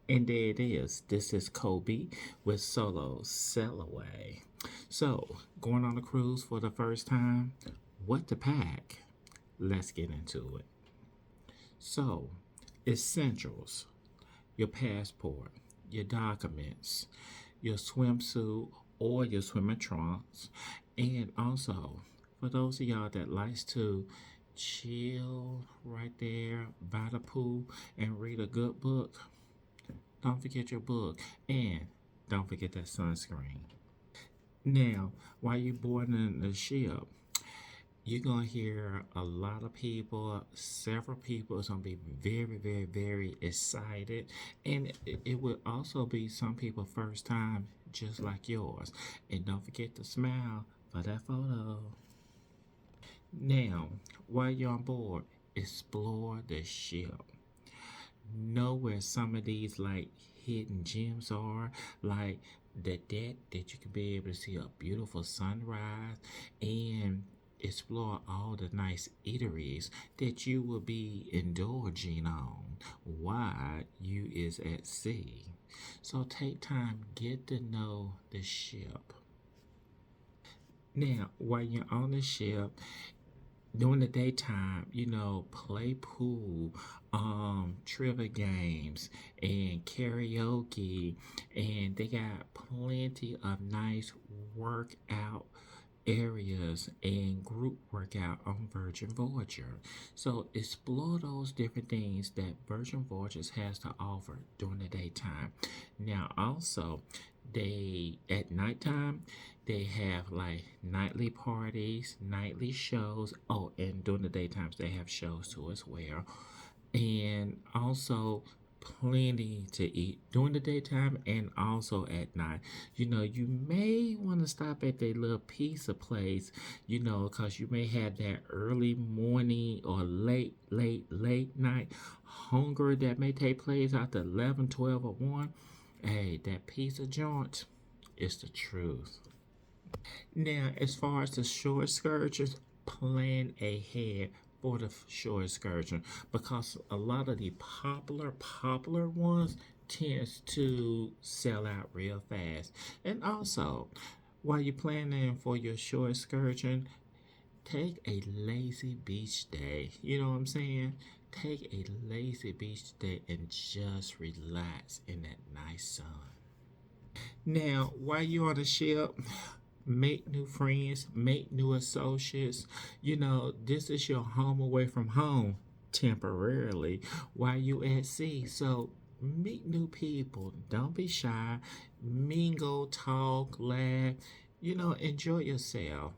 And there it is. This is Coby with Solo Sail Away. So, going on a cruise for the first time, what to pack? Let's get into it. So, essentials: your passport, your documents, your swimsuit or your swimming trunks, and also for those of y'all that likes to chill right there by the pool and read a good book, don't forget your book, and don't forget that sunscreen. Now, while you're boarding the ship, you're gonna hear a lot of people, several people is gonna be very, very, very excited, and it will also be some people first time, just like yours. And don't forget to smile for that photo. Now, while you're on board, explore the ship. Know where some of these like hidden gems are, like the deck that you can be able to see a beautiful sunrise and explore all the nice eateries that you will be indulging on while you is at sea. So take time, get to know the ship. Now, while you're on the ship, during the daytime, play pool, trivia games, and karaoke, and they got plenty of nice workout areas and group workout on Virgin Voyager. So explore those different things that Virgin Voyages has to offer during the daytime. Now also they at nighttime they have like nightly parties, nightly shows. Oh, and during the daytimes they have shows too as well. And also plenty to eat during the daytime and also at night. You may want to stop at the little pizza place, because you may have that early morning or late night hunger that may take place after 11, 12, or 1. Hey, that pizza joint is the truth. Now, as far as the shore excursions, plan ahead for the shore excursion because a lot of the popular ones tends to sell out real fast. And also, while you're planning for your shore excursion, take a lazy beach day. You know what I'm saying? Take a lazy beach day and just relax in that nice sun. Now, while you're on the ship, make new friends, make new associates. This is your home away from home temporarily while you at sea. So meet new people. Don't be shy. Mingle, talk, laugh. Enjoy yourself.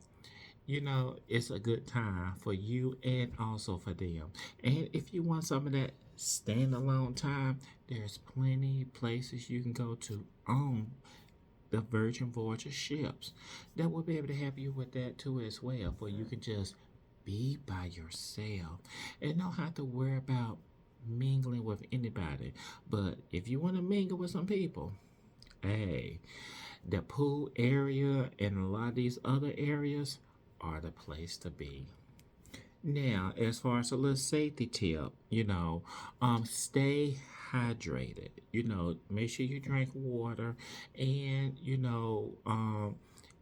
It's a good time for you and also for them. And if you want some of that standalone time, there's plenty places you can go to on the Virgin Voyages ships that will be able to help you with that too as well, for you can just be by yourself and don't have to worry about mingling with anybody. But if you want to mingle with some people, hey, the pool area and a lot of these other areas are the place to be. Now, as far as a little safety tip, stay hydrated. Make sure you drink water, and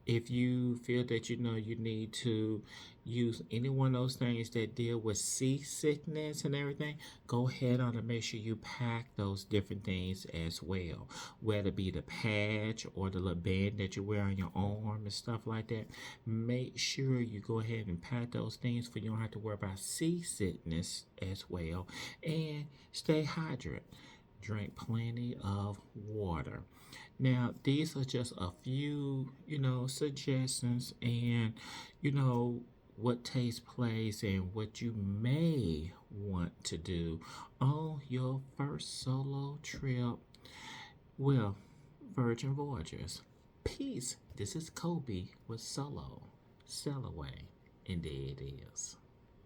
if you feel that you need to use any one of those things that deal with seasickness and everything, go ahead on and make sure you pack those different things as well. Whether it be the patch or the little band that you wear on your arm and stuff like that, make sure you go ahead and pack those things for you don't have to worry about seasickness as well. And stay hydrated. Drink plenty of water. Now, these are just a few, suggestions and, you know, what takes place and what you may want to do on your first solo trip. Well, Virgin Voyages. Peace. This is Coby with Solo Sail Away. And there it is.